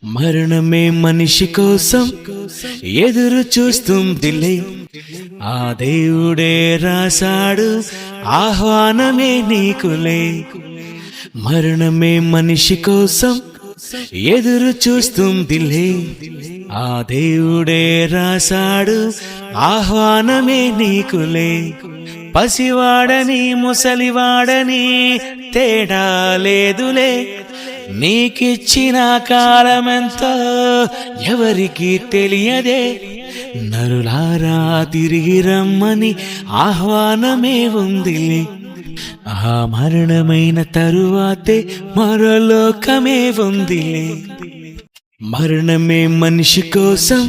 మరణమే మనిషి కోసం ఎదురు చూస్తుందిలే, ఆ దేవుడే రాశాడు ఆహ్వానమే నీకులే. మరణమే మనిషి కోసం ఎదురు చూస్తుందిలే, ఆ దేవుడే రాశాడు ఆహ్వానమే నీకులే. పసివాడని ముసలివాడని తేడా లేదులే, నీకిచ్చిన కాలమెంతో ఎవరికి తెలియదే. నరులారా తిరిగి రమ్మని ఆహ్వానమే ఉందిలే, ఆ మరణమైన తరువాతే మరో లోకమే ఉందిలే. మరణమే మనిషి కోసం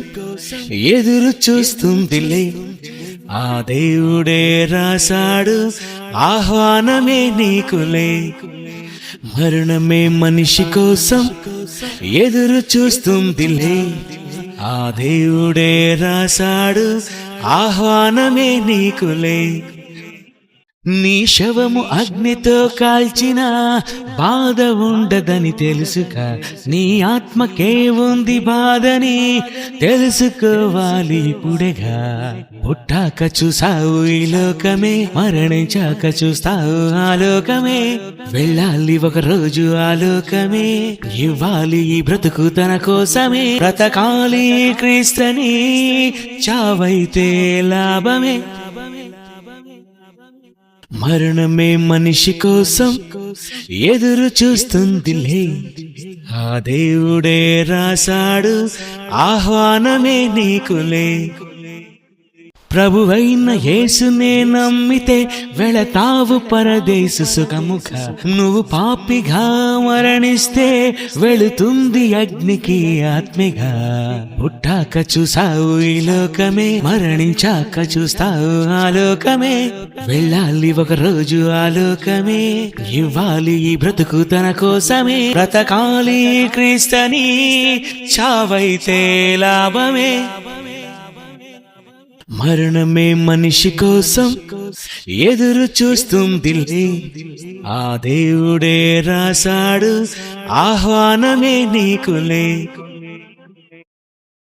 ఎదురు చూస్తుందిలే, ఆ దేవుడే రాశాడు ఆహ్వానమే నీకులే. మరణమే మనిషి కోసం ఎదురు చూస్తుందిలే, ఆ దేవుడే రాశాడు ఆహ్వానమే నీకులే. నీ శవము అగ్నితో కాల్చిన బాధ ఉండదని తెలుసుక, నీ ఆత్మకే ఉంది బాధని తెలుసుకోవాలి ఇప్పుడేగా. పుట్టాక చూసావు ఈ లోకమే, మరణించాక చూస్తావు ఆ లోకమే. వెళ్ళాలి ఒక రోజు ఆ లోకమే, ఇవ్వాలి ఈ బ్రతుకు తన కోసమే. బ్రతకాలి క్రీస్తుని, చావైతే లాభమే. మరణమే మనిషి కోసం ఎదురు చూస్తుందిలే, ఆ దేవుడే రాశాడు ఆహ్వానమే నీకులే. ప్రభువైన యేసునే నమ్మితే వెళతావు పరదేశ సుఖముఖ. నువ్వు పాపిగా మరణిస్తే వెళుతుంది అగ్నికి ఆత్మగా. పుట్టాక చూసావు ఈ లోకమే, మరణించాక చూస్తావు ఆ లోకమే. వెళ్ళాలి ఒక రోజు ఆ లోకమే, ఇవ్వాలి ఈ బ్రతుకు తన కోసమే. బ్రతకాలి క్రీస్తుని, చావైతే లాభమే. మరణమే మనిషి కోసం ఎదురు చూస్తుందిలే, ఆ దేవుడే రాశాడు ఆహ్వానమే నీకులే.